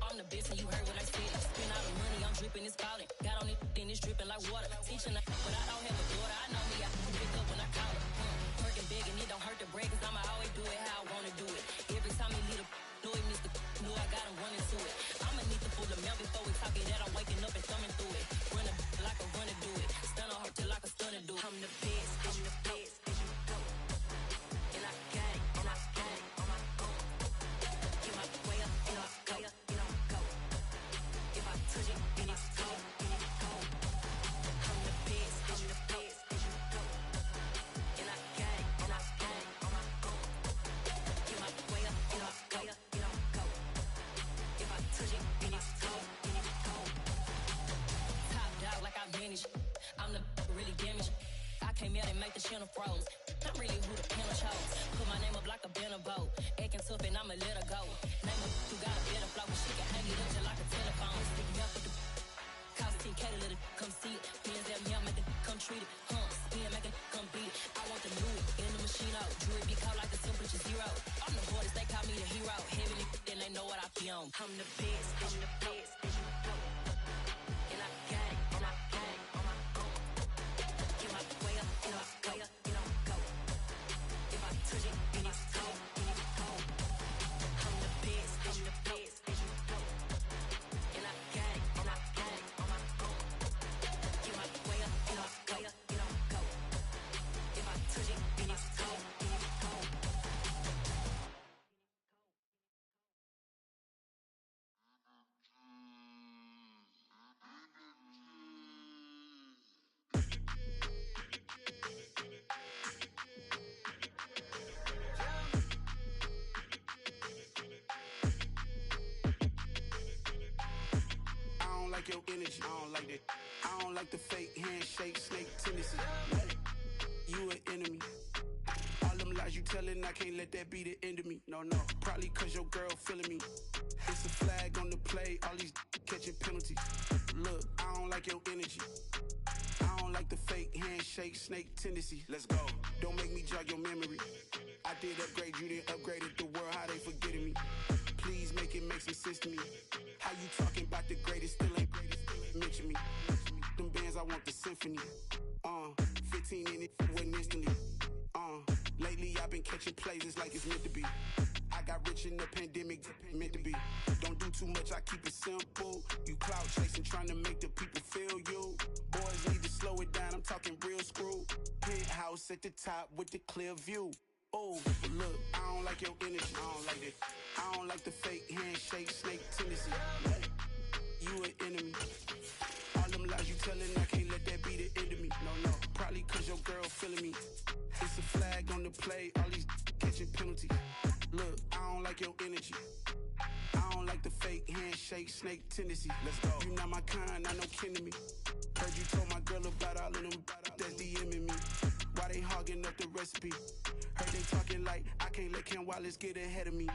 I'm the best and you heard what I said. Spend all the money, I'm dripping, it's falling. Got on it, then it's dripping like water. Teaching her, but I don't have a daughter. I know me, I can pick up when I call her. Working big and it don't hurt the break, cause I'ma always do it how I wanna do it. Every time he leave the know it, Mr. Know I got him running to it. I'ma need to pull the milk before we talk it that I'm waking up and thumbing through it. Run a like a runner do it. Stun on her till like a stunner do it. I'm the best, I'm the best, as you go. And I got it, and I got it on my own. Get my way up, and I go, and I go. If I touch it, then it's cold, and it's cold. I'm the best, as you go. And I got it, and I got it on my own. Get my way up, and I go, and I go. If I touch it, then it's cold, and it's cold. Top dog like I vanished. I'm the really damaged. I came out and make the channel froze. I'm really who the panel chose. Put my name up like a banner boat. Acting tough and I'ma let her go. Name her who got a better flow, but she can hang it up just like a telephone. Sticking up with the cost 10K to let it come see it. Pins that me, I make it come treat it. Spin, make it come beat it. I want the new in the machine out. Jewelry be caught like the temperature zero. I'm the hardest, they call me the hero. Heavy, then they know what I be on. I'm the best, I'm the best, as you go. And I got it, and I got it on my own. Get my way up, and I go, and I go. If I touch it, then it's cold, and it's cold. I'm the best, I'm the best, as you go. And I got it, and I got it on my own. Get my way up, and I go, and I go. If I touch it, then it's cold, and it's cold. I don't like your energy, I don't like that. I don't like the fake handshake, snake tendency. You an enemy. All them lies you telling, I can't let that be the end of me. No, probably cause your girl feeling me. It's a flag on the play, all these catching penalties. Look, I don't like your energy. I don't like the fake handshake, snake tendency. Let's go. Don't make me jog your memory. I did upgrade, you didn't upgrade it. The world, how they forgetting me. Please make it make some sense to me. How you talking about the greatest, still ain't mention me. Them bands, I want the symphony. 15 in it, wasn't instantly. Lately I've been catching plays, it's like it's meant to be. I got rich in the pandemic, meant to be. Don't do too much, I keep it simple. You clout chasing, trying to make the people feel you. Boys need to slow it down, I'm talking real screw. Penthouse at the top with the clear view. Oh, look, I don't like your energy, I don't like it. I don't like the fake handshake, snake tendency. You an enemy. All them lies you telling, I can't let that be the end of me. No, probably cause your girl feeling me. It's a flag on the play, all these catching penalties. Look, I don't like your energy. I don't like the fake handshake, snake tendency. Let's go. You not my kind, not no kin to me. Heard you told my girl about all of them that's DMing me. Why they hogging up the recipe? Heard they talking like I can't let Ken Wallace get ahead of me.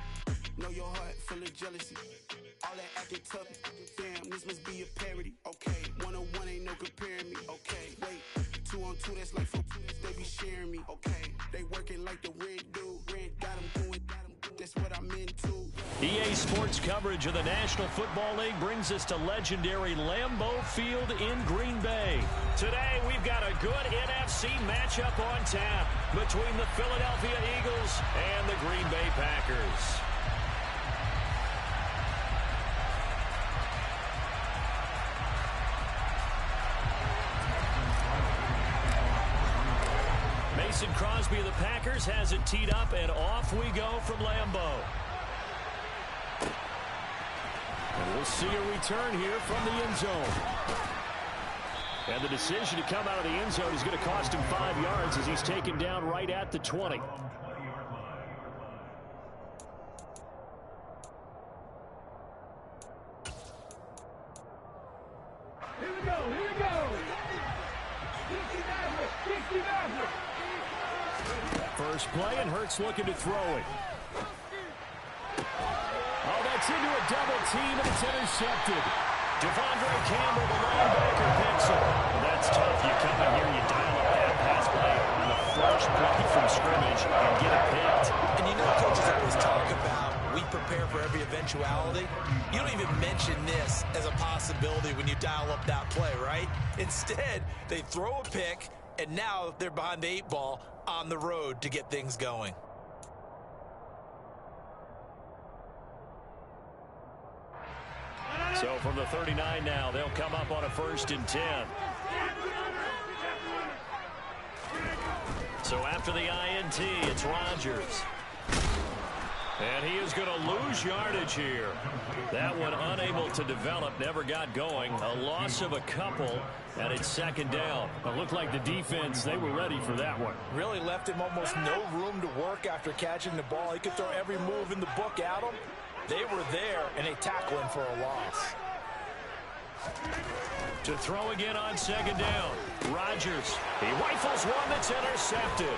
Know your heart full of jealousy. All that acting tough, damn, this must be a parody. Okay, 1-on-1 ain't no comparing me. Okay, wait, 2-on-2, that's like 4, they be sharing me. Okay, they working like the red dude. Red got them doing, that's what I'm into. EA Sports coverage of the National Football League brings us to legendary Lambeau Field in Green Bay. Today, we've got a good NFC matchup on tap between the Philadelphia Eagles and the Green Bay Packers. Mason Crosby of the Packers has it teed up, and off we go from Lambeau. And we'll see a return here from the end zone. And the decision to come out of the end zone is going to cost him 5 yards as he's taken down right at the 20. Here we go, here we go. 60-90. First play, and Hurts looking to throw it. Oh, that's into a double team, and it's intercepted. Devondre Campbell, the linebacker, picks it. Well, that's tough. You come in here, you dial up that pass play on the first play from scrimmage and get it picked. And you know coaches always talk about we prepare for every eventuality. You don't even even mention this as a possibility when you dial up that play, right? Instead, they throw a pick, and now they're behind the 8 ball on the road to get things going. So from the 39 now, they'll come up on a 1st and 10. So after the INT, it's Rodgers. And he is going to lose yardage here. That one unable to develop, never got going. A loss of a couple, and it's 2nd down. It looked like the defense, they were ready for that one. Really left him almost no room to work after catching the ball. He could throw every move in the book at him. They were there, and they tackle him for a loss. To throw again on 2nd down. Rodgers. He rifles one that's intercepted.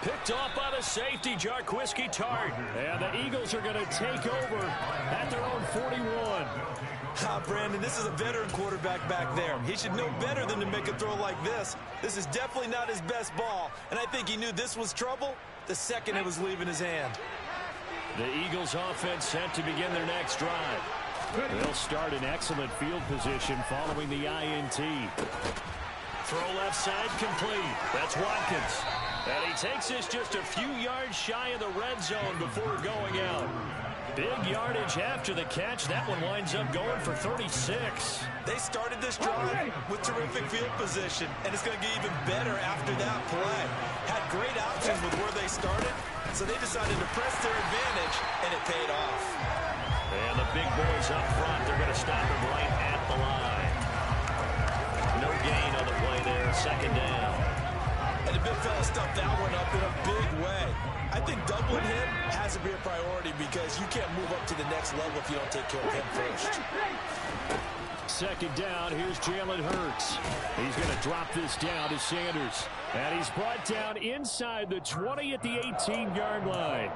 Picked off by the safety, Jarquiski Tart. And the Eagles are going to take over at their own 41. Brandon, this is a veteran quarterback back there. He should know better than to make a throw like this. This is definitely not his best ball, and I think he knew this was trouble the second it was leaving his hand. The Eagles offense set to begin their next drive. They'll start in excellent field position following the INT. Throw left side complete. That's Watkins. And he takes this just a few yards shy of the red zone before going out. Big yardage after the catch. That one winds up going for 36. They started this drive with terrific field position, and it's going to get even better after that play. Had great options with where they started, so they decided to press their advantage, and it paid off. And the big boys up front, they're going to stop him right at the line. No gain on the play there, 2nd down. And the big fella stuffed that one up in a big way. I think doubling him has to be a priority because you can't move up to the next level if you don't take care of him first. 2nd down, here's Jalen Hurts. He's going to drop this down to Sanders. And he's brought down inside the 20 at the 18-yard line.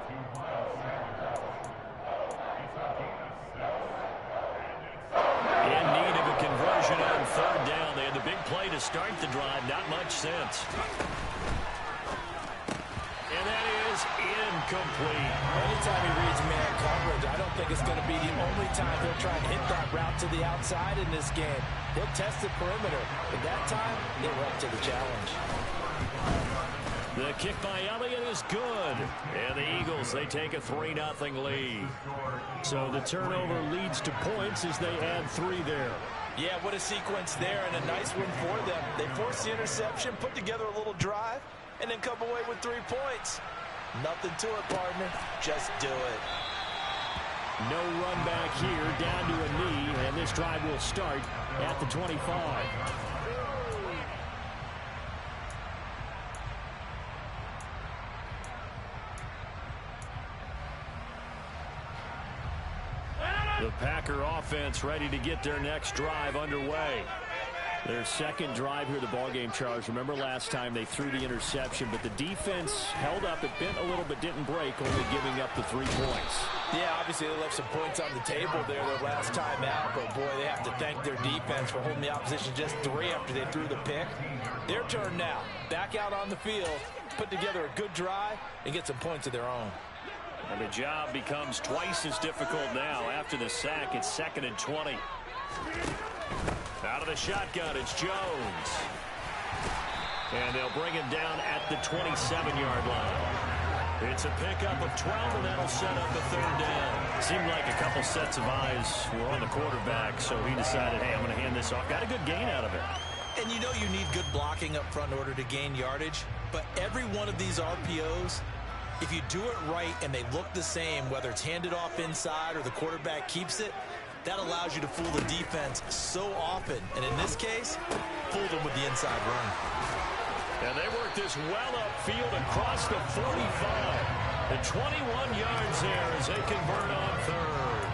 In need of a conversion on 3rd down. They had the big play to start the drive. Not much sense. And that is incomplete. Anytime he reads man coverage, I don't think it's going to be the only time he'll try and hit that route to the outside in this game. He'll test the perimeter. But that time, it went to the challenge. The kick by Elliott is good. And the Eagles, they take a 3-0 lead. So the turnover leads to points as they add 3 there. Yeah, what a sequence there, and a nice win for them. They forced the interception, put together a little drive, and then come away with 3 points. Nothing to it, partner. Just do it. No run back here, down to a knee, and this drive will start at the 25. The Packer offense ready to get their next drive underway. Their 2nd drive here, the ballgame, Charles. Remember last time they threw the interception, but the defense held up. It bent a little but didn't break, only giving up the 3 points. Yeah, obviously they left some points on the table there their last time out, but boy, they have to thank their defense for holding the opposition just 3 after they threw the pick. Their turn now. Back out on the field, put together a good drive, and get some points of their own. And the job becomes twice as difficult now. After the sack, it's 2nd and 20. Out of the shotgun, it's Jones. And they'll bring him down at the 27-yard line. It's a pickup of 12, and that'll set up a 3rd down. Seemed like a couple sets of eyes were on the quarterback, so he decided, hey, I'm going to hand this off. Got a good gain out of it. And you know you need good blocking up front in order to gain yardage, but every one of these RPOs, if you do it right and they look the same, whether it's handed off inside or the quarterback keeps it, that allows you to fool the defense so often. And in this case, fool them with the inside run. And they work this well upfield across the 45. The 21 yards there as they convert on 3rd.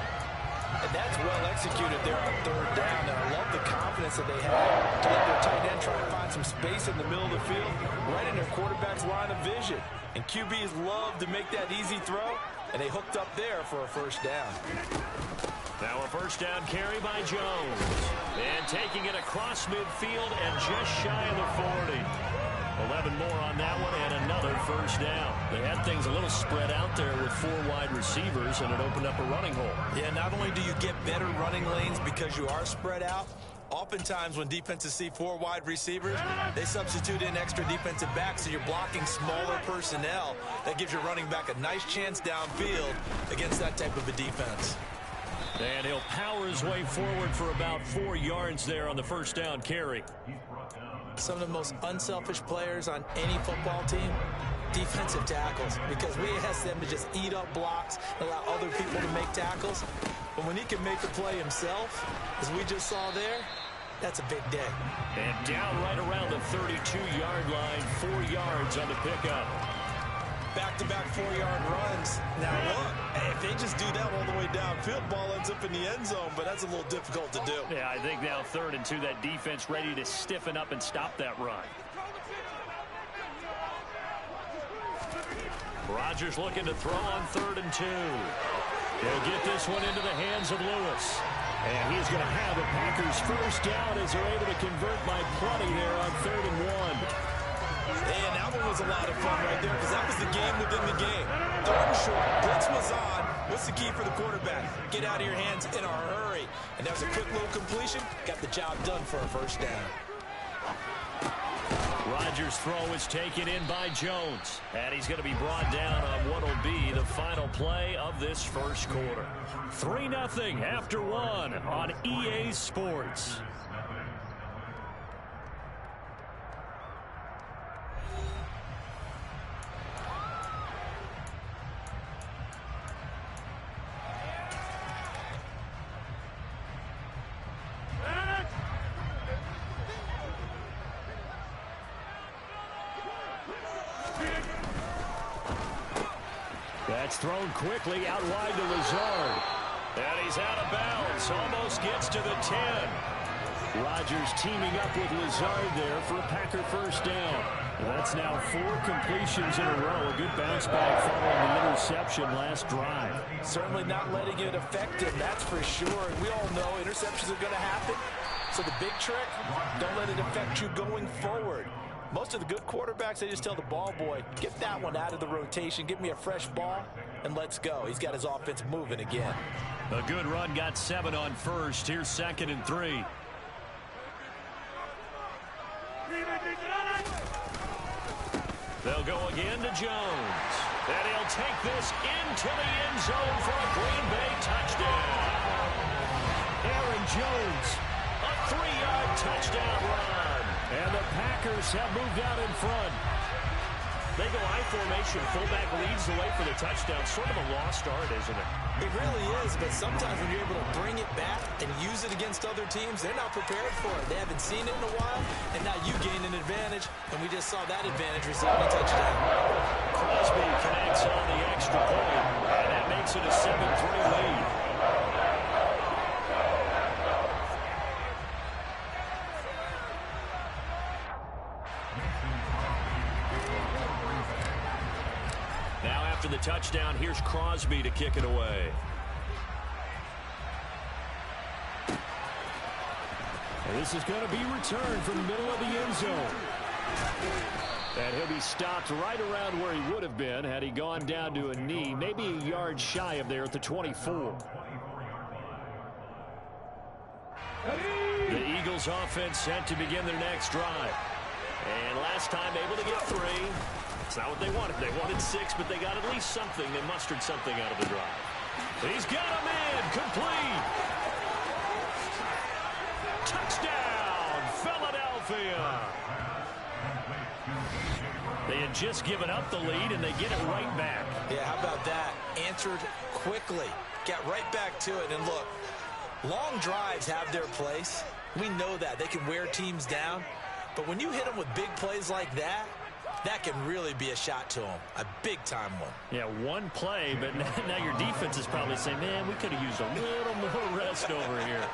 And that's well executed there on 3rd down. And I love the confidence that they have to let their tight end try to find some space in the middle of the field, right in their quarterback's line of vision. And QBs love to make that easy throw, and they hooked up there for a 1st down. Now a 1st down carry by Jones. And taking it across midfield and just shy of the 40. A 11 more on that one and another first down. They had things a little spread out there with 4 wide receivers, and it opened up a running hole. Yeah, not only do you get better running lanes because you are spread out, oftentimes when defenses see 4 wide receivers, they substitute in extra defensive backs, so you're blocking smaller personnel. That gives your running back a nice chance downfield against that type of a defense. And he'll power his way forward for about 4 yards there on the first down carry. Some of the most unselfish players on any football team, defensive tackles, because we ask them to just eat up blocks, allow other people to make tackles. But when he can make the play himself, as we just saw there, that's a big day. And down right around the 32-yard line, 4 yards on the pickup. Back-to-back 4-yard runs. Now look, if they just do that all the way downfield, ball ends up in the end zone, but that's a little difficult to do. Yeah, I think now 3rd and 2, that defense ready to stiffen up and stop that run. Rodgers looking to throw on 3rd and 2. He'll get this one into the hands of Lewis. And he's going to have the Packers first down as they're able to convert by plenty there on 3rd and 1. And that one was a lot of fun right there because that was the game within the game. 3rd and short, blitz was on. What's the key for the quarterback? Get out of your hands in a hurry. And that was a quick little completion. Got the job done for a first down. Rodgers' throw is taken in by Jones. And he's going to be brought down on what will be the final play of this first quarter. 3-0 after 1 on EA Sports. That's thrown quickly out wide to Lazard. And he's out of bounds. Almost gets to the 10. Rodgers teaming up with Lazard there for a Packer first down. And that's now 4 completions in a row. A good bounce back following the interception last drive. Certainly not letting it affect him, that's for sure. And we all know interceptions are going to happen. So the big trick, don't let it affect you going forward. Most of the good quarterbacks, they just tell the ball boy, get that one out of the rotation, give me a fresh ball, and let's go. He's got his offense moving again. A good run, got 7 on first. Here's 2nd and 3. They'll go again to Jones. And he'll take this into the end zone for a Green Bay touchdown. Aaron Jones, a 3-yard touchdown run. And the Packers have moved out in front. They go I formation. Fullback leads the way for the touchdown. Sort of a lost art, isn't it? It really is, but sometimes when you're able to bring it back and use it against other teams, they're not prepared for it. They haven't seen it in a while, and now you gain an advantage, and we just saw that advantage receiving a touchdown. Crosby connects on the extra point, and that makes it a 7-3 lead. Now after the touchdown, here's Crosby to kick it away. And this is going to be returned from the middle of the end zone. And he'll be stopped right around where he would have been had he gone down to a knee, maybe a yard shy of there at the 24. The Eagles offense set to begin their next drive. And last time able to get 3. It's not what they wanted. They wanted 6, but they got at least something. They mustered something out of the drive. He's got him in. Complete. Touchdown, Philadelphia. They had just given up the lead, and they get it right back. Yeah, how about that? Answered quickly. Got right back to it. And look, long drives have their place. We know that. They can wear teams down. But when you hit them with big plays like that, that can really be a shot to them. A big-time one. Yeah, one play, but now your defense is probably saying, man, we could have used a little more rest over here.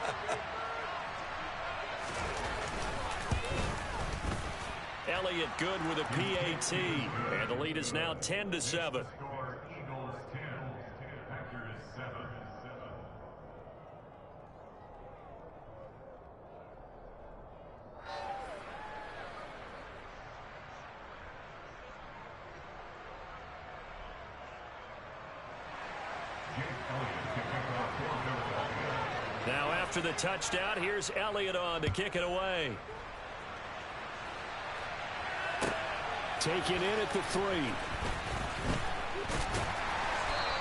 Elliott good with a PAT, and the lead is now 10-7. Now after the touchdown, here's Elliott on to kick it away. Taken in at the 3.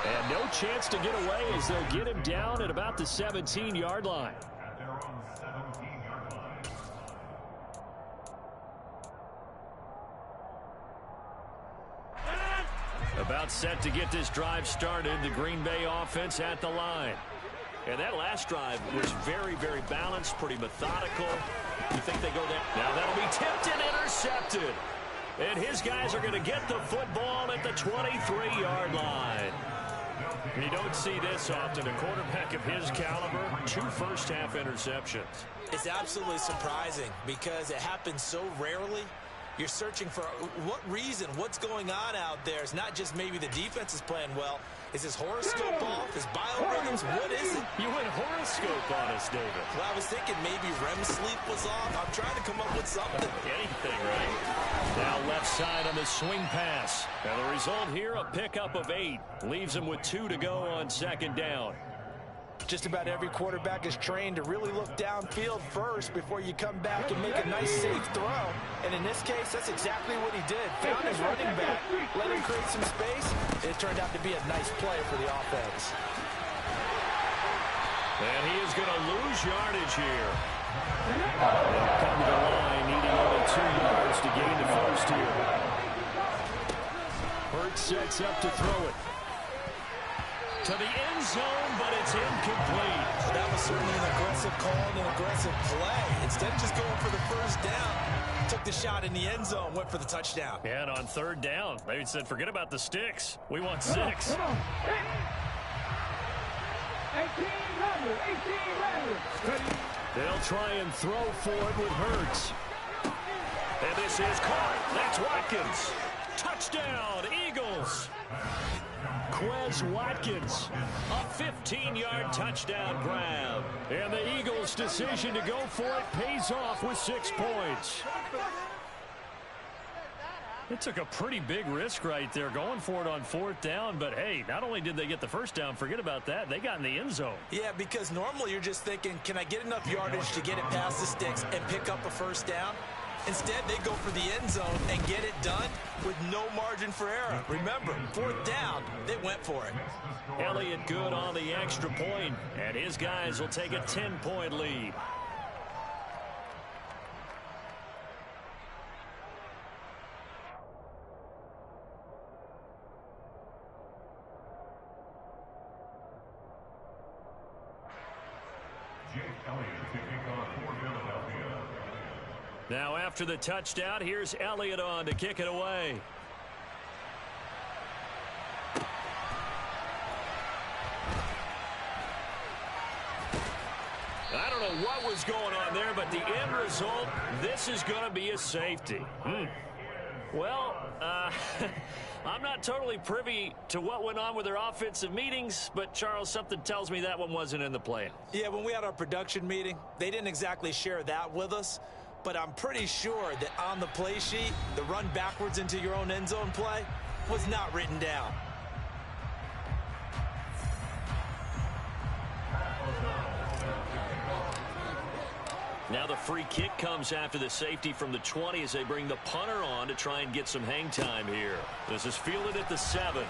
And no chance to get away as they'll get him down at about the 17-yard line. About set to get this drive started. The Green Bay offense at the line. And that last drive was very, very balanced, pretty methodical. You think they go there? Now that'll be tipped and intercepted. And his guys are going to get the football at the 23-yard line. You don't see this often. A quarterback of his caliber, 2 first-half interceptions. It's absolutely surprising because it happens so rarely. You're searching for what reason, what's going on out there. It's not just maybe the defense is playing well. Is his horoscope off? His biorhythms? What is it? You went horoscope on us, David. Well, I was thinking maybe REM sleep was off. I'm trying to come up with something. Anything, right? Now left side on the swing pass. And the result here, a pickup of 8. Leaves him with 2 to go on 2nd down. Just about every quarterback is trained to really look downfield first before you come back and make a nice, safe throw. And in this case, that's exactly what he did. Found his running back, let him create some space. It turned out to be a nice play for the offense. And he is going to lose yardage here. They'll come to the line, needing only 2 yards to gain the first here. Hurts sets up to throw it. To the end zone, but it's incomplete. That was certainly an aggressive call and an aggressive play. Instead of just going for the first down, took the shot in the end zone, went for the touchdown. And on 3rd down, they said, forget about the sticks. We want 6. Come on. 18 runners. They'll try and throw for it with Hurts. And this is caught. That's Watkins. Touchdown, Eagles. Quez Watkins, a 15-yard touchdown grab. And the Eagles' decision to go for it pays off with 6 points. It took a pretty big risk right there going for it on 4th down, but hey, not only did they get the first down, forget about that, they got in the end zone. Yeah, because normally you're just thinking, can I get enough yardage to get it past the sticks and pick up a first down? Instead, they go for the end zone and get it done with no margin for error. Remember, 4th down, they went for it. Elliott good on the extra point, and his guys will take a 10-point lead. Now after the touchdown, here's Elliott on to kick it away. I don't know what was going on there, but the end result, this is going to be a safety. Well, I'm not totally privy to what went on with their offensive meetings, but Charles, something tells me that one wasn't in the plan. Yeah, when we had our production meeting, they didn't exactly share that with us. But I'm pretty sure that on the play sheet, the run backwards into your own end zone play was not written down. Now the free kick comes after the safety from the 20 as they bring the punter on to try and get some hang time here. This is fielded at the 7.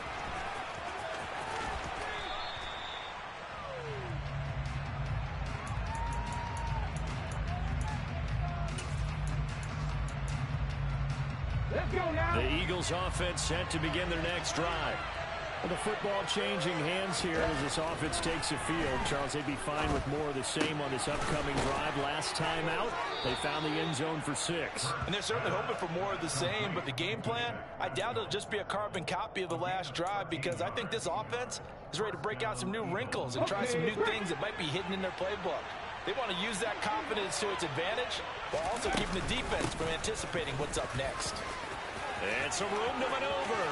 The Eagles offense set to begin their next drive. Well, the football changing hands here as this offense takes the field. Charles, they'd be fine with more of the same on this upcoming drive. Last time out, they found the end zone for 6. And they're certainly hoping for more of the same, but the game plan, I doubt it'll just be a carbon copy of the last drive because I think this offense is ready to break out some new wrinkles and try some new things that might be hidden in their playbook. They want to use that confidence to its advantage while also keeping the defense from anticipating what's up next. And some room to maneuver.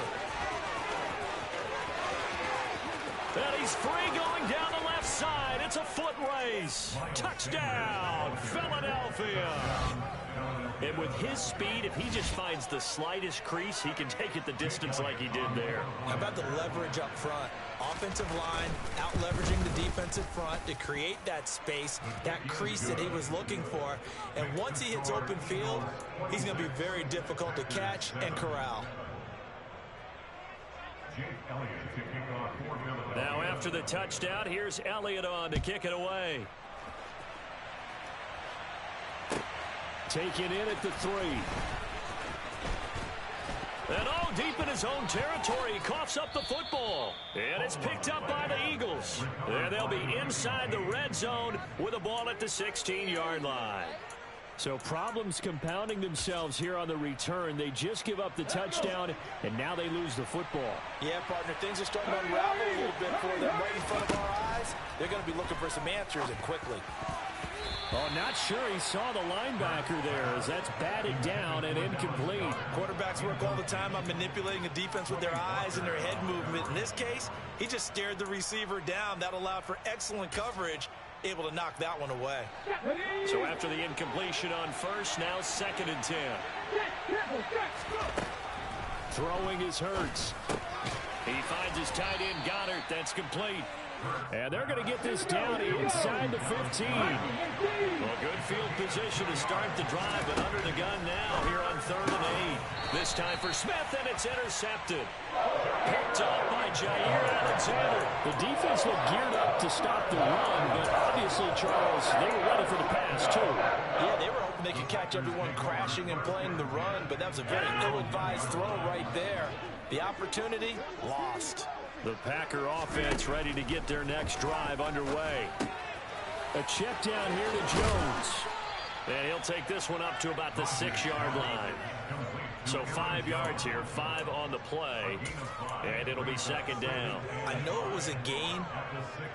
And he's free going down the left side. It's a foot race. Touchdown, Philadelphia. And with his speed, if he just finds the slightest crease, he can take it the distance like he did there. How about the leverage up front? Offensive line out leveraging the defensive front to create that space, that crease that he was looking for. And once he hits open field, he's going to be very difficult to catch and corral. Now after the touchdown, here's Elliott on to kick it away. Taken in at the 3. And deep in his own territory, he coughs up the football. And it's picked up by the Eagles. And they'll be inside the red zone with the ball at the 16-yard line. So problems compounding themselves here on the return. They just give up the touchdown, and now they lose the football. Yeah, partner, things are starting to unravel a little bit for them right in front of our eyes. They're going to be looking for some answers, and quickly. Oh, not sure he saw the linebacker there, as that's batted down and incomplete. Quarterbacks work all the time on manipulating the defense with their eyes and their head movement. In this case, he just stared the receiver down. That allowed for excellent coverage, able to knock that one away. So after the incompletion on first, now 2nd and 10. Throwing is Hurts. He finds his tight end Goddard. That's complete. And they're going to get this down inside the 15. Well, good field position to start the drive, but under the gun now here on 3rd and 8. This time for Smith, and it's intercepted. Picked up by Jair Alexander. The defense looked geared up to stop the run, but obviously, Charles, they were ready for the pass, too. Yeah, they were hoping they could catch everyone crashing and playing the run, but that was a very ill-advised throw right there. The opportunity lost. The Packer offense ready to get their next drive underway. A check down here to Jones. And he'll take this one up to about the 6-yard line. So 5 yards here, 5 on the play. And it'll be 2nd down. I know it was a gain,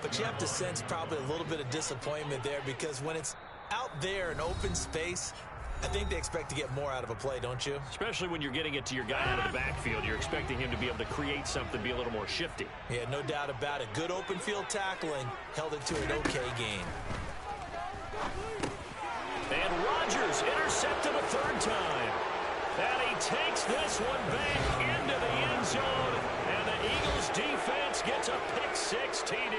but you have to sense probably a little bit of disappointment there, because when it's out there in open space, I think they expect to get more out of a play, don't you? Especially when you're getting it to your guy out of the backfield. You're expecting him to be able to create something, be a little more shifty. Yeah, no doubt about it. Good open field tackling held it to an okay gain. And Rodgers intercepted a 3rd time. And he takes this one back into the end zone. And the Eagles defense gets a pick-6 TD.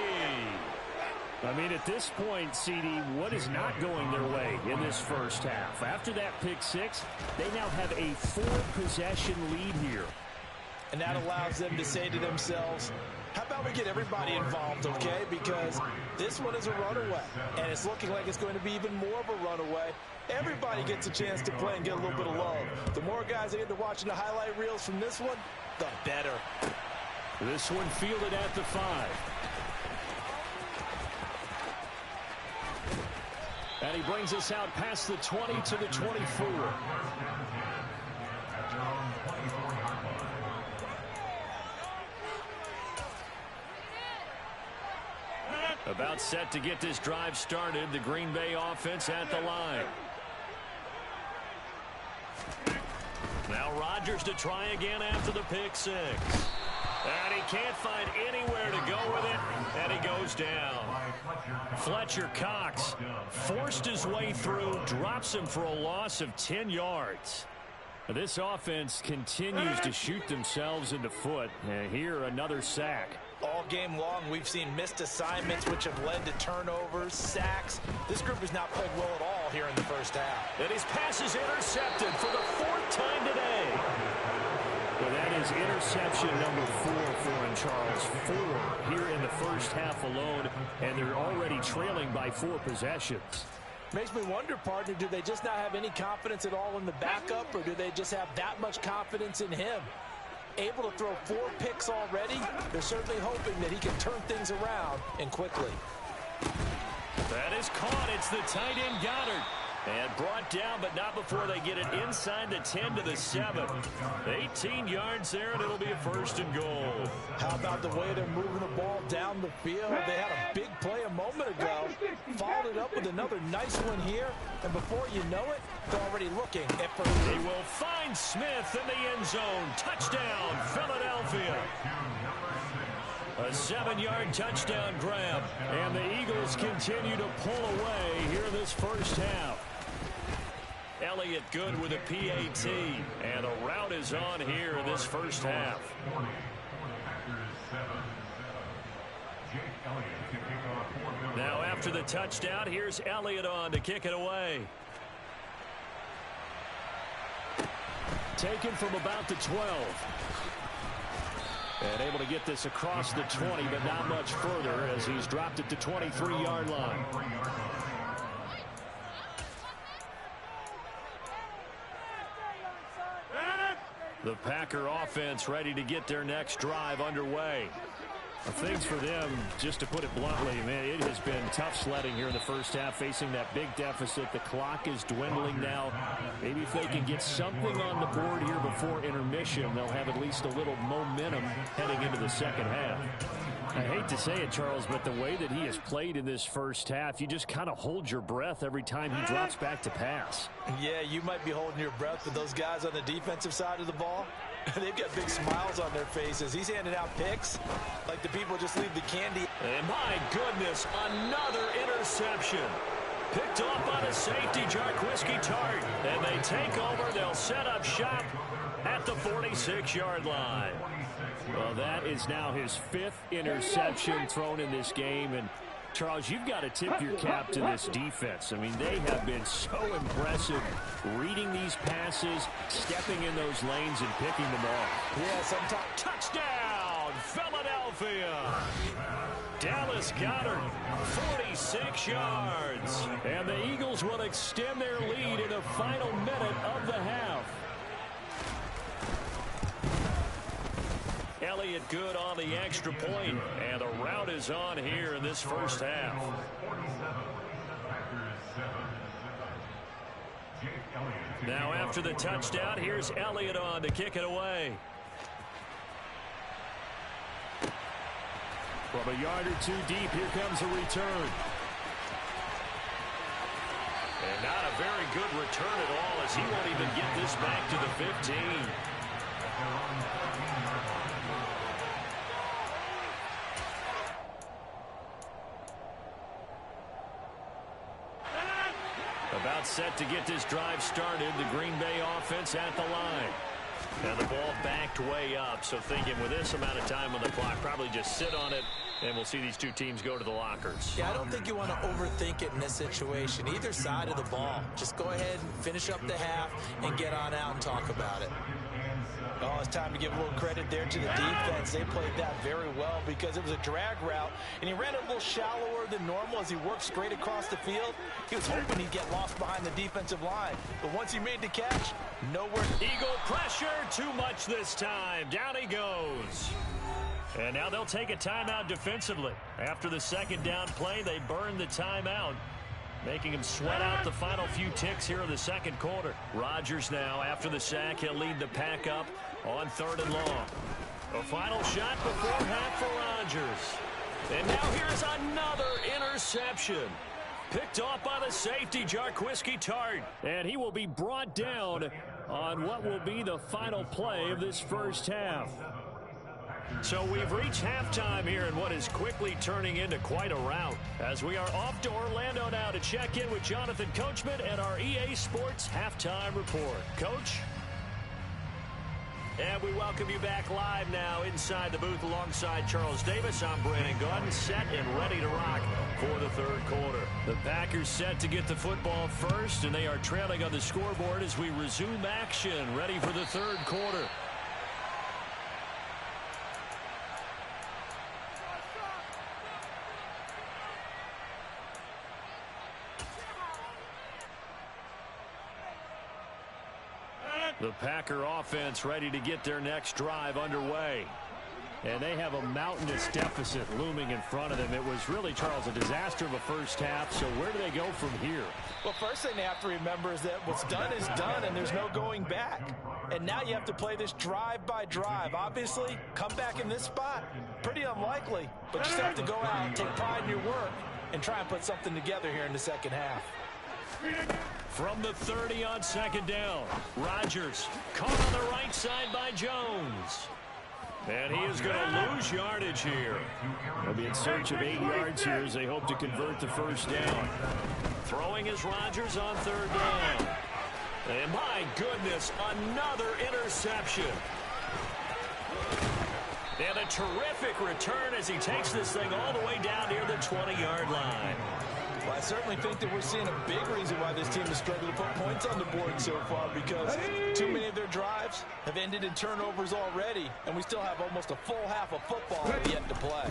I mean, at this point, CD, what is not going their way in this first half? After that pick-6, they now have a 4-possession lead here. And that allows them to say to themselves, how about we get everybody involved, okay? Because this one is a runaway, and it's looking like it's going to be even more of a runaway. Everybody gets a chance to play and get a little bit of love. The more guys that get to watching the highlight reels from this one, the better. This one fielded at the 5. And he brings us out past the 20 to the 24. About set to get this drive started. The Green Bay offense at the line. Now Rodgers to try again after the pick-6. And he can't find anywhere to go with it, and he goes down. Fletcher Cox forced his way through, drops him for a loss of 10 yards. This offense continues to shoot themselves in the foot, and here another sack. All game long, we've seen missed assignments, which have led to turnovers, sacks. This group has not played well at all here in the first half. And his pass is intercepted for the 4th time today. Well, that is interception number 4 for him, Charles. 4 here in the first half alone, and they're already trailing by 4 possessions. Makes me wonder, partner, do they just not have any confidence at all in the backup, or do they just have that much confidence in him? Able to throw 4 picks already, they're certainly hoping that he can turn things around, and quickly. That is caught. It's the tight end Goddard. And brought down, but not before they get it inside the 10 to the 7. 18 yards there, and it'll be a 1st and goal. How about the way they're moving the ball down the field? They had a big play a moment ago, followed it up with another nice one here, and before you know it, they're already looking at first. They will find Smith in the end zone. Touchdown, Philadelphia. A 7-yard touchdown grab, and the Eagles continue to pull away here in this first half. Elliott good with a PAT, and a route is on here in this first half. Now after the touchdown, here's Elliott on to kick it away. Taken from about the 12. And able to get this across the 20, but not much further as he's dropped it to 23-yard line. The Packer offense ready to get their next drive underway. Things for them, just to put it bluntly, man, it has been tough sledding here in the first half, facing that big deficit. The clock is dwindling now. Maybe if they can get something on the board here before intermission, they'll have at least a little momentum heading into the second half. I hate to say it, Charles, but the way that he has played in this first half, you just kind of hold your breath every time he drops back to pass. Yeah, you might be holding your breath, but those guys on the defensive side of the ball, they've got big smiles on their faces. He's handing out picks like the people just leave the candy. And my goodness, another interception. Picked off by the safety, Jarquiski Tart. And they take over. They'll set up shop at the 46-yard line. Well, that is now his 5th interception thrown in this game. And, Charles, you've got to tip your cap to this defense. I mean, they have been so impressive reading these passes, stepping in those lanes, and picking them off. Yeah, sometimes. Touchdown, Philadelphia! Dallas Goedert, 46 yards. And the Eagles will extend their lead in the final minute of the half. Elliott good on the extra point, and the route is on here in this first half. Now after the touchdown, here's Elliott on to kick it away. From a yard or two deep, here comes a return. And not a very good return at all, as he won't even get this back to the 15. About set to get this drive started. The Green Bay offense at the line. And the ball backed way up. So thinking with this amount of time on the clock, probably just sit on it, and we'll see these two teams go to the lockers. Yeah, I don't think you want to overthink it in this situation. Either side of the ball. Just go ahead and finish up the half and get on out and talk about it. Oh, it's time to give a little credit there to the defense. They played that very well because it was a drag route, and he ran it a little shallower than normal as he worked straight across the field. He was hoping he'd get lost behind the defensive line, but once he made the catch, nowhere. Eagle pressure, too much this time. Down he goes. And now they'll take a timeout defensively. After the second down play, they burn the timeout, making him sweat out the final few ticks here in the second quarter. Rodgers now, after the sack, he'll lead the pack up on 3rd and long. A final shot before half for Rodgers. And now here's another interception. Picked off by the safety, Jarquiski Tart. And he will be brought down on what will be the final play of this first half. So we've reached halftime here in what is quickly turning into quite a rout, as we are off to Orlando now to check in with Jonathan Coachman and our EA Sports Halftime Report. Coach? And we welcome you back live now inside the booth alongside Charles Davis. I'm Brandon Gaudin, set and ready to rock for the third quarter. The Packers set to get the football first, and they are trailing on the scoreboard as we resume action, ready for the third quarter. The Packer offense ready to get their next drive underway. And they have a mountainous deficit looming in front of them. It was really, Charles, a disaster of a first half. So where do they go from here? Well, first thing they have to remember is that what's done is done, and there's no going back. And now you have to play this drive by drive. Obviously, come back in this spot, pretty unlikely. But you just have to go out and take pride in your work and try and put something together here in the second half. From the 30 on second down, Rodgers caught on the right side by Jones. And he is going to lose yardage here. They'll be in search of 8 yards here as they hope to convert the first down. Throwing is Rodgers on 3rd down. And my goodness, another interception. And a terrific return as he takes this thing all the way down near the 20-yard line. Well, I certainly think that we're seeing a big reason why this team has struggled to put points on the board so far, because too many of their drives have ended in turnovers already, and we still have almost a full half of football yet to play.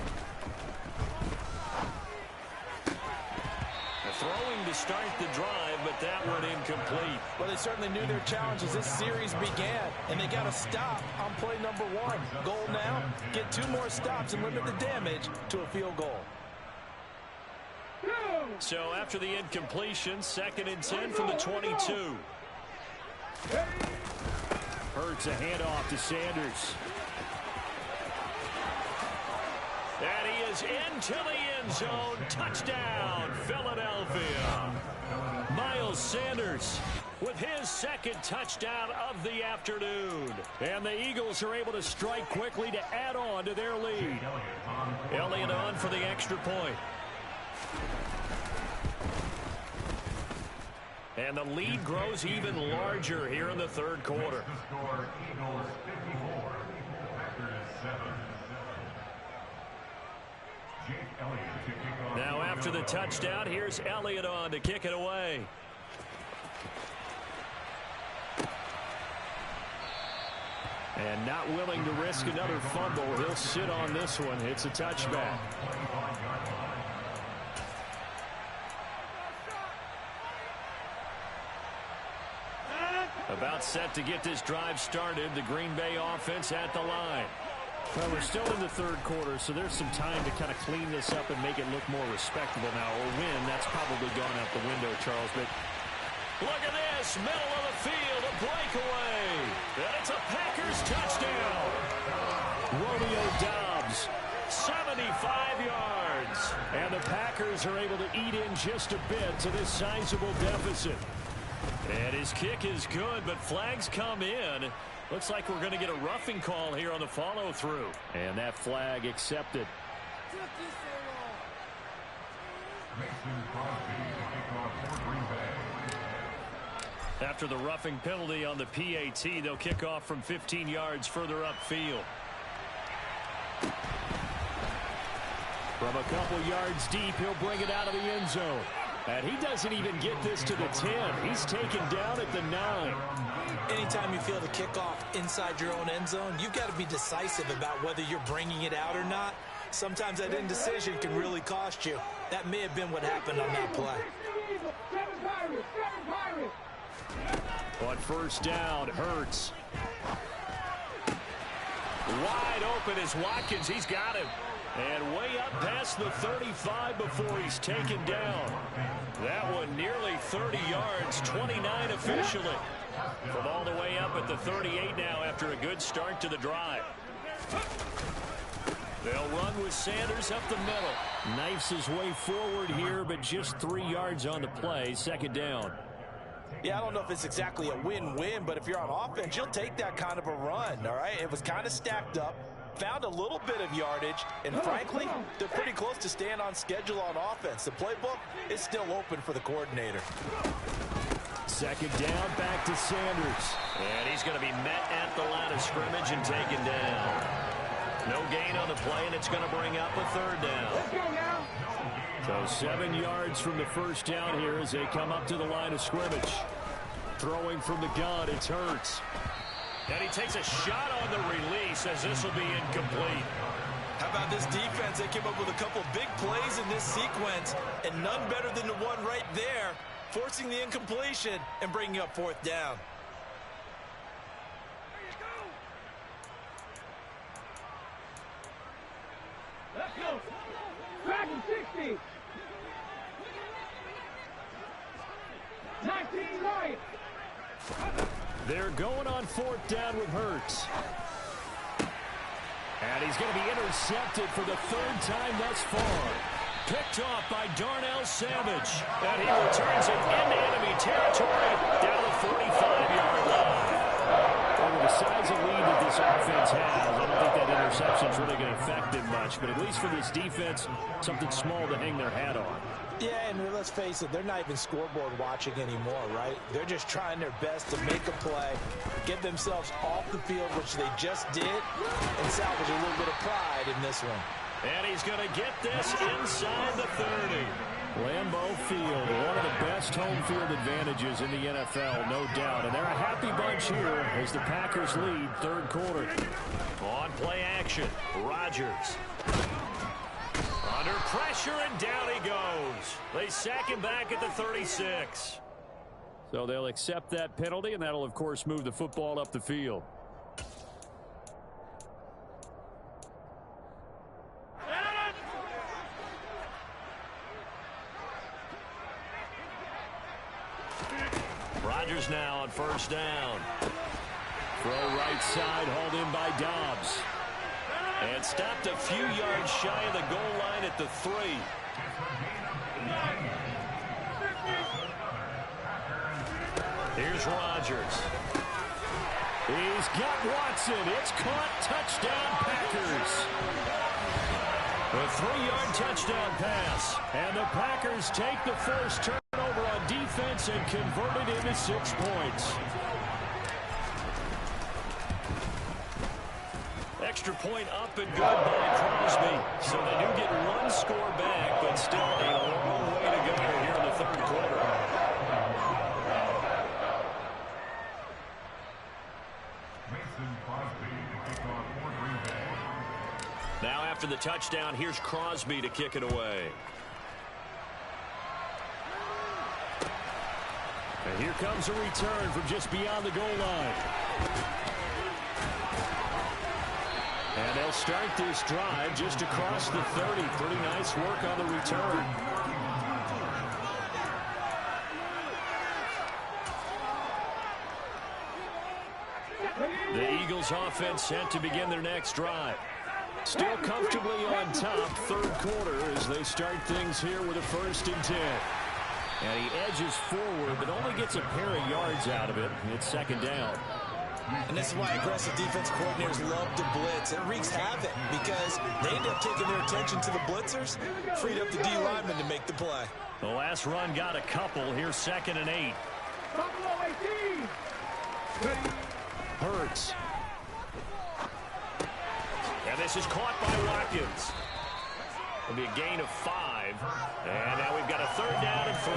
Throwing to start the drive, but that one incomplete. Well, they certainly knew their challenge as this series began, and they got to stop on play number 1. Goal now, get 2 more stops and limit the damage to a field goal. So after the incompletion, 2nd and 10 from the 22. Hurts a handoff to Sanders. And he is into the end zone. Touchdown, Philadelphia. Miles Sanders with his 2nd touchdown of the afternoon. And the Eagles are able to strike quickly to add on to their lead. Elliott on for the extra point. And the lead grows even larger here in the 3rd quarter. Now after the touchdown, here's Elliott on to kick it away. And not willing to risk another fumble. He'll sit on this one. It's a touchback. About set to get this drive started. The Green Bay offense at the line. Well, we're still in the 3rd quarter, so there's some time to kind of clean this up and make it look more respectable now. Or win, that's probably gone out the window, Charles. But look at this, middle of the field, a breakaway. And it's a Packers touchdown. Romeo Doubs, 75 yards. And the Packers are able to eat in just a bit to this sizable deficit. And his kick is good, but flags come in. Looks like we're going to get a roughing call here on the follow-through. And that flag accepted. After the roughing penalty on the PAT, they'll kick off from 15 yards further upfield. From a couple yards deep, he'll bring it out of the end zone. And he doesn't even get this to the 10. He's taken down at the 9. Anytime you feel the kickoff inside your own end zone, you've got to be decisive about whether you're bringing it out or not. Sometimes that indecision can really cost you. That may have been what happened on that play. On 1st down, Hurts. Wide open is Watkins. He's got him. And way up past the 35 before he's taken down. That one nearly 30 yards, 29 officially. From all the way up at the 38 now after a good start to the drive. They'll run with Sanders up the middle. Knifes his way forward here, but just 3 yards on the play, 2nd down. Yeah, I don't know if it's exactly a win-win, but if you're on offense, you'll take that kind of a run, all right? It was kind of stacked up. Found a little bit of yardage, and frankly, they're pretty close to staying on schedule on offense. The playbook is still open for the coordinator. 2nd down, back to Sanders. And he's going to be met at the line of scrimmage and taken down. No gain on the play, and it's going to bring up a 3rd down. Let's go now. So 7 yards from the 1st down here as they come up to the line of scrimmage. Throwing from the gun, it's Hurts. And he takes a shot on the release as this will be incomplete. How about this defense? They came up with a couple big plays in this sequence, and none better than the one right there, forcing the incompletion and bringing up 4th down. Let's go. Back in 60. 19 right. They're going on 4th down with Hurts. And he's going to be intercepted for the 3rd time thus far. Picked off by Darnell Savage. And he returns it into enemy territory down the 45-yard line. Well, with the size of lead that this offense has, I don't think that interception's really going to affect them much. But at least for this defense, something small to hang their hat on. Yeah, and let's face it, they're not even scoreboard watching anymore, right? They're just trying their best to make a play, get themselves off the field, which they just did, and salvage a little bit of pride in this one. And he's going to get this inside the 30. Lambeau Field, one of the best home field advantages in the NFL, no doubt. And they're a happy bunch here as the Packers lead third quarter. On play action, Rodgers. Under pressure, and down he goes. They sack him back at the 36. So they'll accept that penalty, and that'll, of course, move the football up the field. Rodgers now on first down. Throw right side, hauled in by Dobbs. And stopped a few yards shy of the goal line at the 3. Here's Rodgers. He's got Watson. It's caught. Touchdown, Packers. A 3-yard touchdown pass. And the Packers take the first turnover on defense and convert it into 6 points. Extra point up and good by Crosby. So they do get one score back, but still a long way to go here in the third quarter. Now after the touchdown, here's Crosby to kick it away. And here comes a return from just beyond the goal line. And they'll start this drive just across the 30. Pretty nice work on the return. The Eagles offense set to begin their next drive. Still comfortably on top, third quarter, as they start things here with a 1st and 10. And he edges forward, but only gets a pair of yards out of it. It's 2nd down. And this is why aggressive defense coordinators love to blitz. It wreaks havoc because they end up taking their attention to the blitzers, freed up the D lineman to make the play. The last run got a couple. Here's 2nd and 8. Hurts. And this is caught by Watkins. It'll be a gain of 5. And now we've got a 3rd down and 3.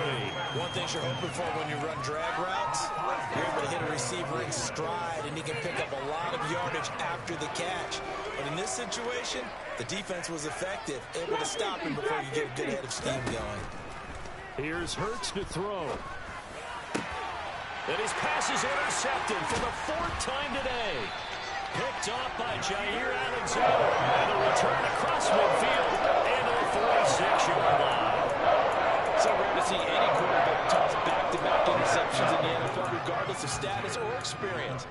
One thing you're hoping for when you run drag routes, you're able to hit a receiver in stride, and he can pick up a lot of yardage after the catch. But in this situation, the defense was effective, able to stop him before you get a good head of steam going. Here's Hurts to throw. And his pass is intercepted for the 4th time today. Picked off by Jair Alexander. And a return across midfield into the 46-yard line. So rare to see any quarterback toss back-to-back interceptions in the NFL, regardless of status or experience.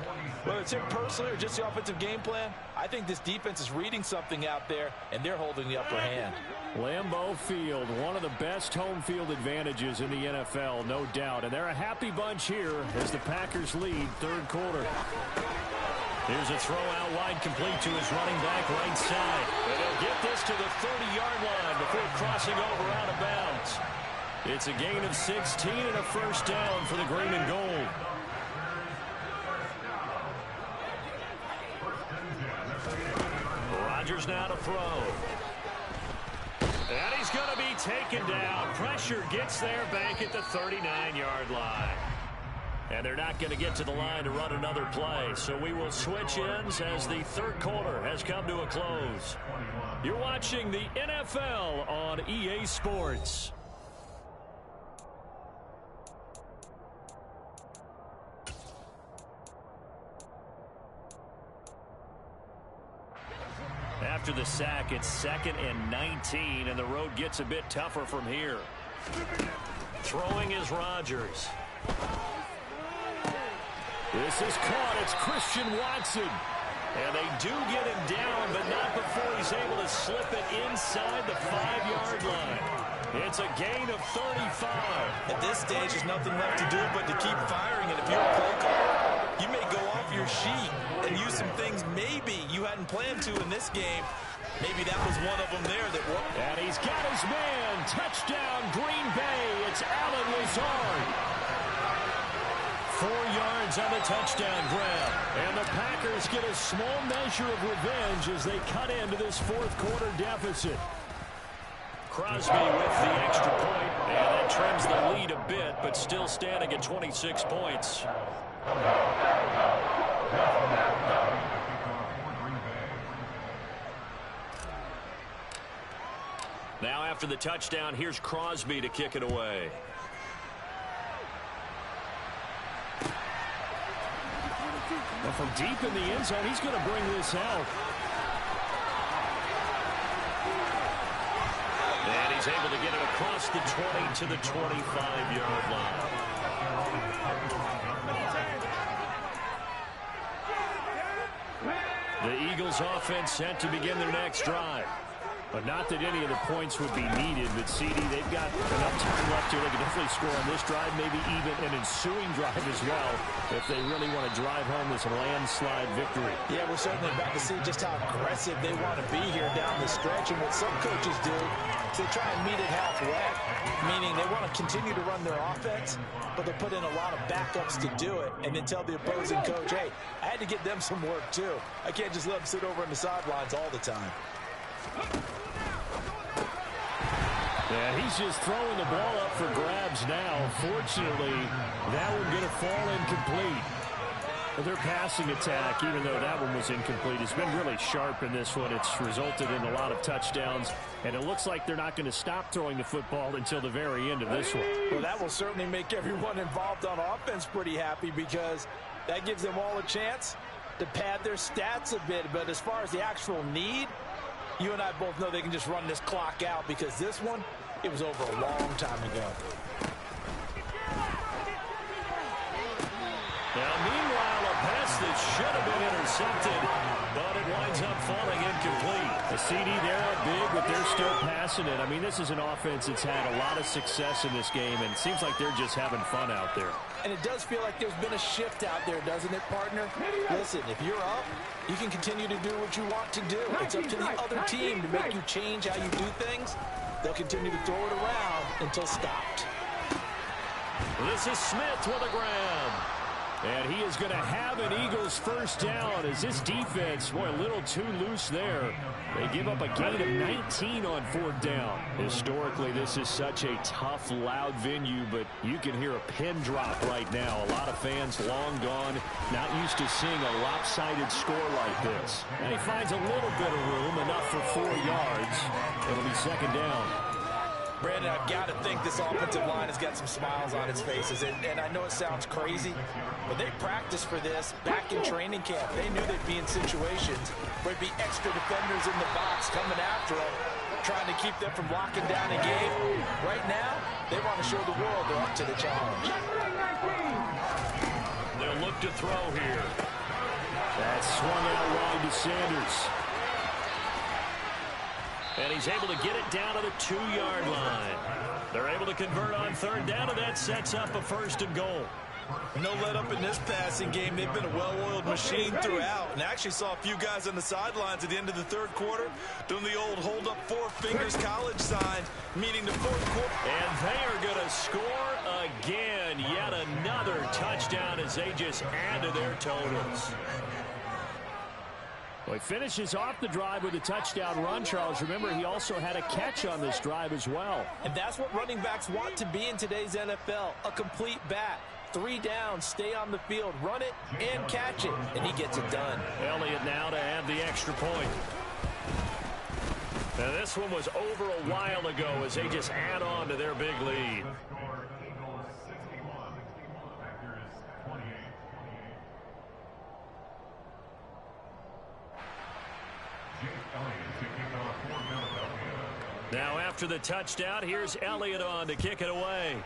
Whether it's him personally or just the offensive game plan, I think this defense is reading something out there, and they're holding the upper hand. Lambeau Field, one of the best home field advantages in the NFL, no doubt. And they're a happy bunch here as the Packers lead third quarter. Here's a throw out wide, complete to his running back right side. And he'll get this to the 30-yard line before crossing over out of bounds. It's a gain of 16 and a 1st down for the green and gold. Rodgers now to throw. And he's going to be taken down. Pressure gets there back at the 39-yard line. And they're not going to get to the line to run another play. So we will switch ends as the third quarter has come to a close. You're watching the NFL on EA Sports. After the sack, it's 2nd and 19, and the road gets a bit tougher from here. Throwing is Rodgers. This is caught. It's Christian Watson. And they do get him down, but not before he's able to slip it inside the 5-yard line. It's a gain of 35. At this stage, there's nothing left to do but to keep firing. And if you're a play caller, you may go on off your sheet and use some things maybe you hadn't planned to in this game. Maybe that was one of them there that worked. And he's got his man. Touchdown, Green Bay. It's Allen Lazard. 4 yards on the touchdown grab. And the Packers get a small measure of revenge as they cut into this fourth quarter deficit. Crosby with the extra point, and that trims the lead a bit, but still standing at 26 points. Now after the touchdown, here's Crosby to kick it away. And from deep in the end zone, he's going to bring this out. And he's able to get it across the 20 to the 25-yard line. The Eagles offense set to begin their next drive. But not that any of the points would be needed, but CD, they've got enough time left here. They can definitely score on this drive, maybe even an ensuing drive as well, if they really want to drive home this landslide victory. Yeah, we're certainly about to see just how aggressive they want to be here down the stretch. And what some coaches do is they try and meet it halfway, meaning they want to continue to run their offense, but they'll put in a lot of backups to do it, and then tell the opposing coach, hey, I had to get them some work too. I can't just let them sit over on the sidelines all the time. Yeah, he's just throwing the ball up for grabs now. Fortunately, that one going to fall incomplete. But their passing attack, even though that one was incomplete, has been really sharp in this one. It's resulted in a lot of touchdowns, and it looks like they're not going to stop throwing the football until the very end of this one. Well, that will certainly make everyone involved on offense pretty happy, because that gives them all a chance to pad their stats a bit. But as far as the actual need, you and I both know they can just run this clock out, because this one, it was over a long time ago. Now, meanwhile, a pass that should have been intercepted, but it winds up falling incomplete. The CD, they're up big, but they're still passing it. I mean, this is an offense that's had a lot of success in this game, and it seems like they're just having fun out there. And it does feel like there's been a shift out there, doesn't it, partner? Listen, if you're up, you can continue to do what you want to do. It's up to the other team to make you change how you do things. They'll continue to throw it around until stopped. This is Smith with a grab. And he is going to have an Eagles first down as this defense, boy, a little too loose there. They give up a gain of 19 on fourth down. Historically, this is such a tough, loud venue, but you can hear a pin drop right now. A lot of fans long gone, not used to seeing a lopsided score like this. And he finds a little bit of room, enough for 4 yards. It'll be second down. Brandon, I've got to think this offensive line has got some smiles on its faces. And I know it sounds crazy, but they practiced for this back in training camp. They knew they'd be in situations where there'd be extra defenders in the box coming after them, trying to keep them from locking down a game. Right now, they want to show the world they're up to the challenge. They'll look to throw here. That's swung out wide to Sanders. And he's able to get it down to the 2-yard line. They're able to convert on third down, and that sets up a first and goal. No let up in this passing game. They've been a well-oiled machine throughout. And I actually saw a few guys on the sidelines at the end of the third quarter doing the old hold up 4 fingers college sign, meaning the fourth quarter. And they are going to score again. Yet another touchdown as they just add to their totals. Well, he finishes off the drive with a touchdown run, Charles. Remember, he also had a catch on this drive as well. And that's what running backs want to be in today's NFL, a complete bat. 3 downs, stay on the field, run it, and catch it. And he gets it done. Elliott now to add the extra point. Now, this one was over a while ago as they just add on to their big lead. Now after the touchdown, here's Elliott on to kick it away.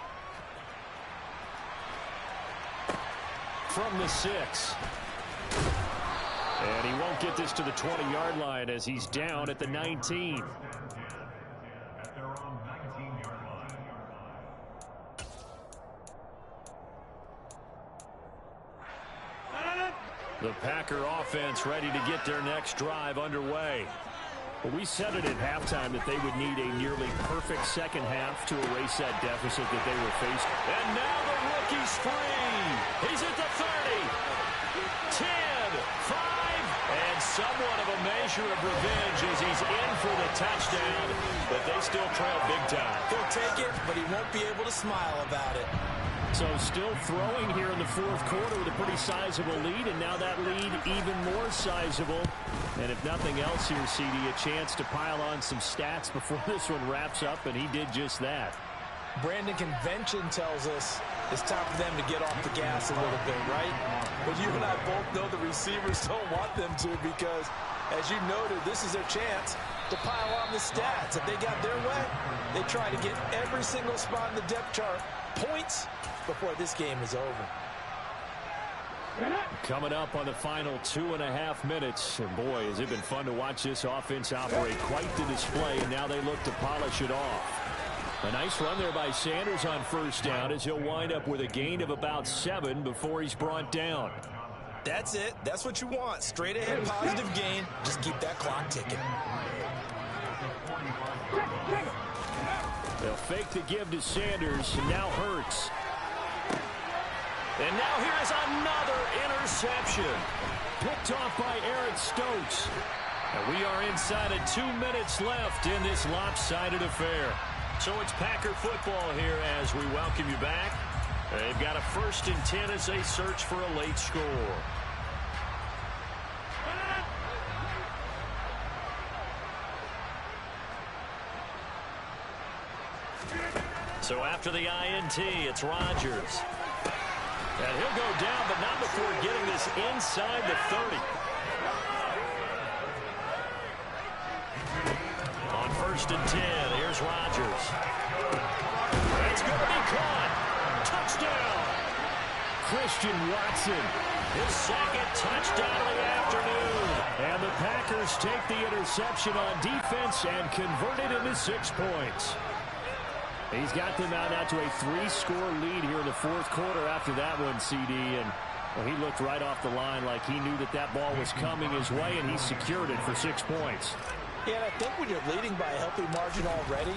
From the 6. And he won't get this to the 20-yard line as he's down at the 19. The Packer offense ready to get their next drive underway. Well, we said it at halftime that they would need a nearly perfect second half to erase that deficit that they were facing. And now the rookie's free. He's at the 30, 10, 5, and somewhat of a measure of revenge as he's in for the touchdown, but they still trail big time. He'll take it, but he won't be able to smile about it. So still throwing here in the fourth quarter with a pretty sizable lead, and now that lead even more sizable. And if nothing else here, CD, a chance to pile on some stats before this one wraps up, and he did just that. Brandon, convention tells us it's time for them to get off the gas a little bit, right? But you and I both know the receivers don't want them to because, as you noted, this is their chance to pile on the stats. If they got their way, they try to get every single spot in the depth chart points before this game is over. Coming up on the final 2.5 minutes. And boy, has it been fun to watch this offense operate. Quite the display, and now they look to polish it off. A nice run there by Sanders on first down as he'll wind up with a gain of about 7 before he's brought down. That's it. That's what you want. Straight ahead positive gain. Just keep that clock ticking. They'll fake the give to Sanders, and now Hurts. And now here is another interception. Picked off by Eric Stokes. And we are inside of 2 minutes left in this lopsided affair. So it's Packer football here as we welcome you back. They've got a 1st and 10 as they search for a late score. So after the INT, it's Rodgers. And he'll go down, but not before getting this inside the 30. On 1st and 10, here's Rodgers. It's going to be caught. Touchdown. Christian Watson, his 2nd touchdown of the afternoon. And the Packers take the interception on defense and convert it into 6 points. He's got them out now to a 3-score lead here in the fourth quarter after that one, CD. And well, he looked right off the line like he knew that that ball was coming his way, and he secured it for 6 points. Yeah, and I think when you're leading by a healthy margin already,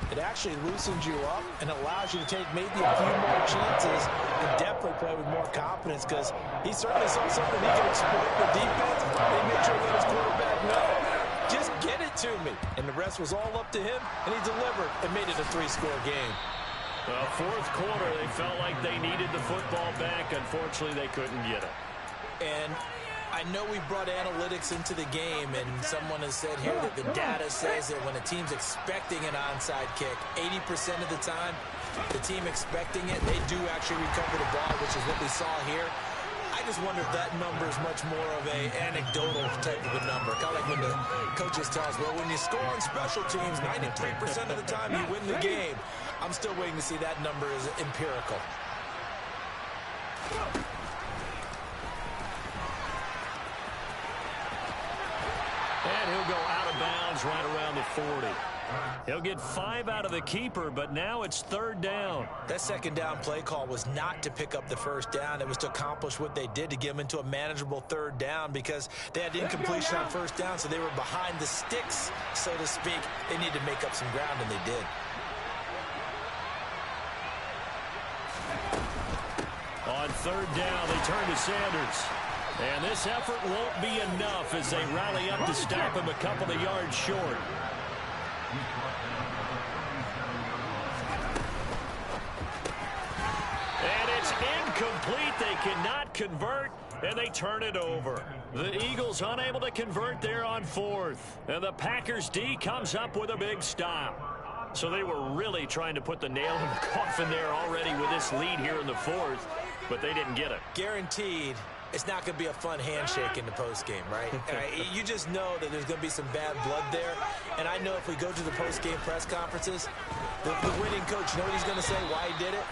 it actually loosens you up and allows you to take maybe a few more chances and definitely play with more confidence because he certainly saw something he could exploit the defense. They made sure to let his quarterback know. Just get it to me. And the rest was all up to him, and he delivered and made it a 3-score game. Fourth quarter, they felt like they needed the football back. Unfortunately, they couldn't get it. And I know we brought analytics into the game, and someone has said here that the data says that when a team's expecting an onside kick, 80% of the time, the team expecting it, they do actually recover the ball, which is what we saw here. I just wonder if that number is much more of an anecdotal type of a number. Kind of like when the coaches tell us, well, when you score on special teams, 93% of the time you win the game. I'm still waiting to see that number is empirical. And he'll go out of bounds right around the 40. He'll get 5 out of the keeper, but now it's 3rd down. That 2nd down play call was not to pick up the 1st down. It was to accomplish what they did to get them into a manageable 3rd down because they had incompletion on 1st down, so they were behind the sticks, so to speak. They needed to make up some ground, and they did. On 3rd down, they turn to Sanders. And this effort won't be enough as they rally up to stop him a couple of yards short. And it's incomplete. They cannot convert, and they turn it over. The Eagles unable to convert there on 4th. And the Packers D comes up with a big stop. So they were really trying to put the nail in the coffin there already with this lead here in the 4th, but they didn't get it. Guaranteed. It's not going to be a fun handshake in the postgame, right? You just know that there's going to be some bad blood there. And I know if we go to the postgame press conferences, the winning coach, you know what he's going to say, why he did it?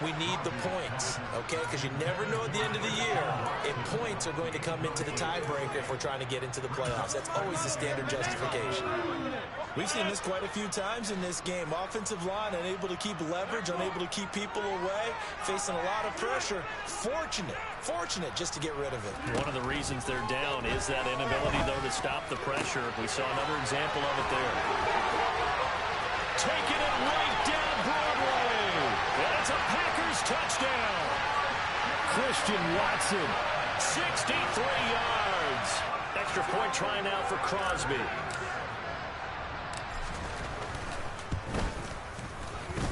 We need the points, okay? Because you never know at the end of the year if points are going to come into the tiebreaker if we're trying to get into the playoffs. That's always the standard justification. We've seen this quite a few times in this game. Offensive line unable to keep leverage, unable to keep people away, facing a lot of pressure. Fortunate just to get rid of it. One of the reasons they're down is that inability, though, to stop the pressure. We saw another example of it there. Taking it right down Broadway. And it's a Packers touchdown. Christian Watson, 63 yards. Extra point try now for Crosby.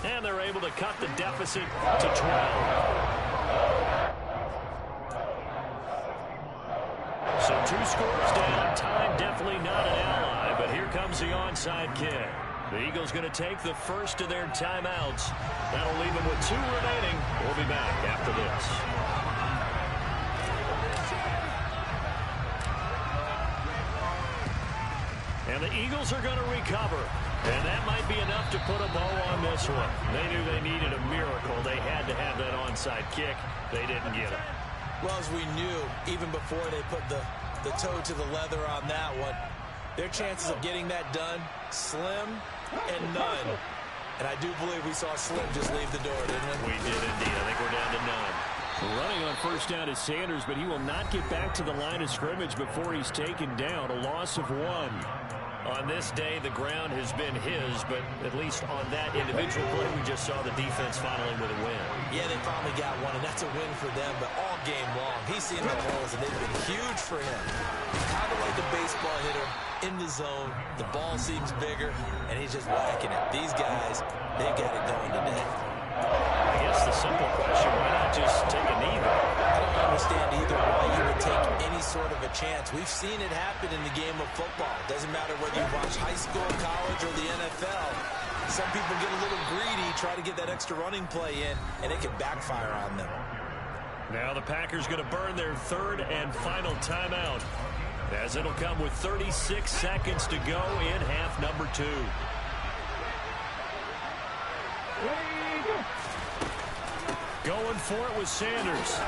And they're able to cut the deficit to 12. So 2 scores down. Time definitely not an ally, but here comes the onside kick. The Eagles going to take the first of their timeouts. That'll leave them with 2 remaining. We'll be back after this. And the Eagles are going to recover. And that might be enough to put a bow on this one. They knew they needed a miracle. They had to have that onside kick. They didn't get it. Well, as we knew, even before they put the toe to the leather on that one, their chances of getting that done, slim and none. And I do believe we saw Slim just leave the door, didn't we? We did indeed. I think we're down to none. Running on first down is Sanders, but he will not get back to the line of scrimmage before he's taken down. A loss of 1. On this day, the ground has been his, but at least on that individual play, we just saw the defense finally with a win. Yeah, they finally got one, and that's a win for them, but all game long, he's seen the holes, and they've been huge for him. Kind of like a baseball hitter in the zone. The ball seems bigger, and he's just whacking it. These guys, they've got it going today. I guess the simple question, why not just take a knee there? I don't understand either why you would take any sort of a chance. We've seen it happen in the game of football. Doesn't matter whether you watch high school, college, or the NFL. Some people get a little greedy, try to get that extra running play in, and it can backfire on them. Now the Packers going to burn their 3rd and final timeout, as it'll come with 36 seconds to go in half number 2. Going for it with Sanders.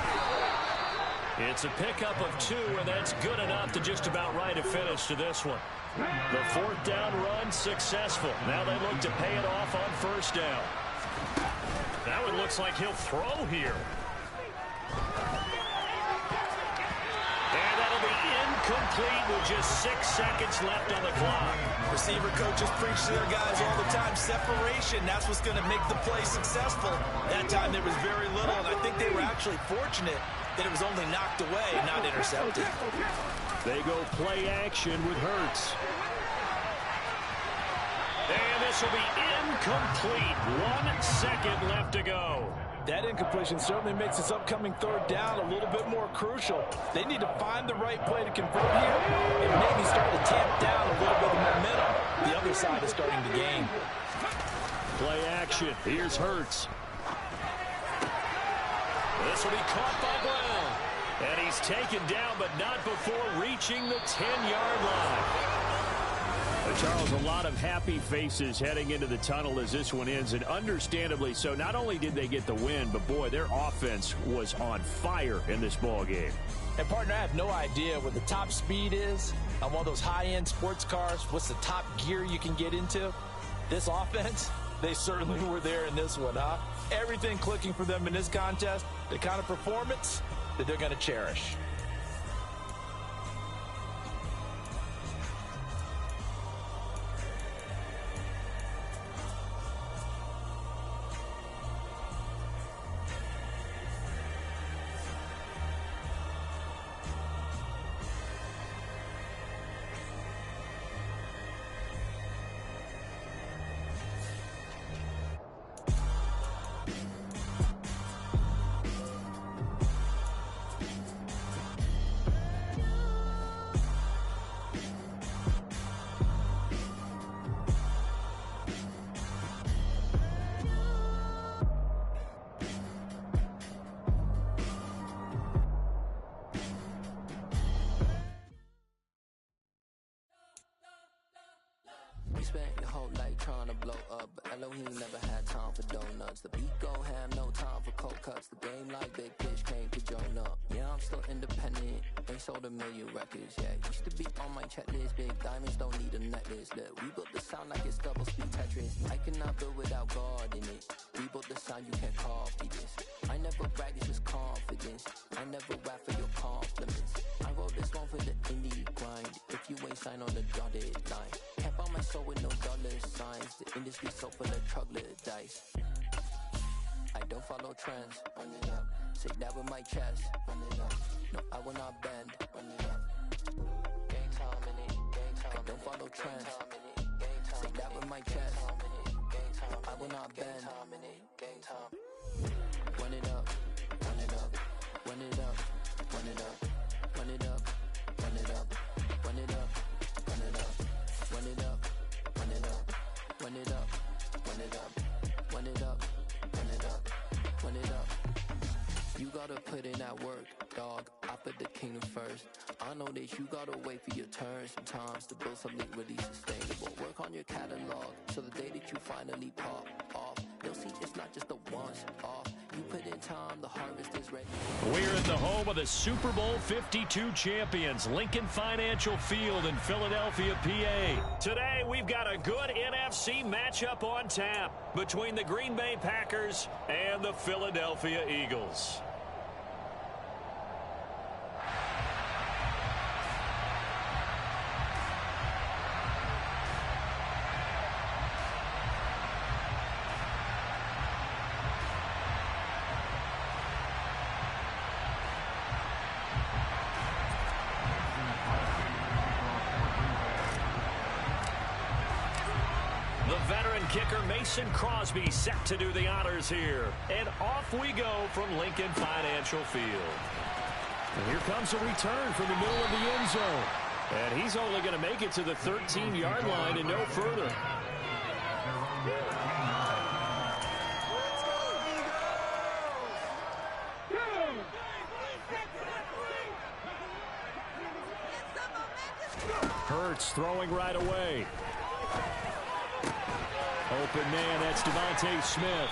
It's a pickup of 2, and that's good enough to just about write a finish to this one. The 4th down run successful. Now they look to pay it off on first down. That one looks like he'll throw here. And that'll be incomplete with just 6 seconds left on the clock. Receiver coaches preach to their guys all the time. Separation, that's what's going to make the play successful. That time there was very little, and I think they were actually fortunate that it was only knocked away, not intercepted. They go play action with Hurts. And this will be incomplete. 1 second left to go. That incompletion certainly makes this upcoming 3rd down a little bit more crucial. They need to find the right play to convert here and maybe start to tamp down a little bit of momentum. The other side is starting to gain. Play action. Here's Hurts. This will be caught by Brown. And he's taken down, but not before reaching the 10-yard line. Charles, a lot of happy faces heading into the tunnel as this one ends, and understandably so. Not only did they get the win, but boy, their offense was on fire in this ball game. And partner, I have no idea what the top speed is on one of those high-end sports cars. What's the top gear you can get into? This offense, they certainly were there in this one, huh? Everything clicking for them in this contest, the kind of performance that they're going to cherish. spent your whole life trying to blow up, but Elohim never had time for donuts. The beat go ham, no time for cold cuts. The game like Big Fish came to join up. Yeah, I'm still independent, ain't sold a million records, yeah. Used to be on my checklist, big diamonds don't need a necklace. Look, we built the sound like it's double speed Tetris. I cannot build without God in it. We built the sound, you can't copy this. I never brag, it's just confidence. I never rap for your compliments. I wrote this one for the indie grind. If you ain't signed on the dotted line, can't buy my soul with no dollar signs. The industry so full of troglodytes. I don't follow trends. Run it up. Say that with my chest. Run it up. No, I will not bend. Run it up. Gang time in it. Gang time. I don't follow trends. Say that with my chest. I will not bend. Gang time. Run it up. Run it up. Run it up. Run it up. Run it up. Run it up. Run it up. Run it up. Run it up. Run it up. Run it up. Run it up. Run it up. Run it up. Run it up. You gotta put in that work, dog. I put the kingdom first. I know that you gotta wait for your turn sometimes to build something really sustainable. Work on your catalog so the day that you finally pop off, you'll see it's not just a once off. You put in time, the harvest is ready. We're in the home of the Super Bowl 52 champions, Lincoln Financial Field in Philadelphia, PA. Today, we've got a good NFC matchup on tap between the Green Bay Packers and the Philadelphia Eagles. The veteran kicker Mason Crosby set to do the honors here. And off we go from Lincoln Financial Field. And here comes a return from the middle of the end zone. And he's only going to make it to the 13-yard line and no further. Hurts throwing right away. Open man, that's Devontae Smith.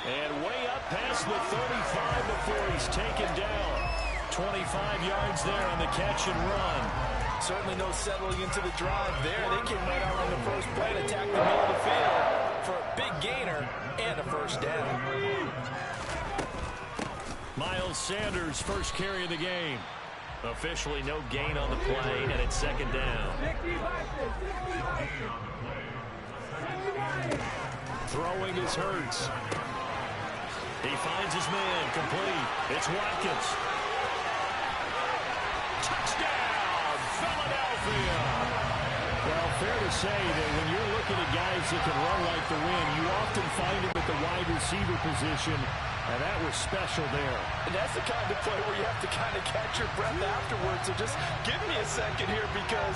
And way up past the 35 before he's taken down. 25 yards there on the catch and run. Certainly no settling into the drive there. They came right out on the first play and attacked the middle of the field for a big gainer and a first down. Miles Sanders first carry of the game. Officially no gain on the play, and it's second down. Throwing is Hurts. He finds his man, complete. It's Watkins. Touchdown, Philadelphia. Well, fair to say that when you're looking at guys that can run like the wind, you often find them at the wide receiver position, and that was special there. And that's the kind of play where you have to kind of catch your breath afterwards. So just give me a second here because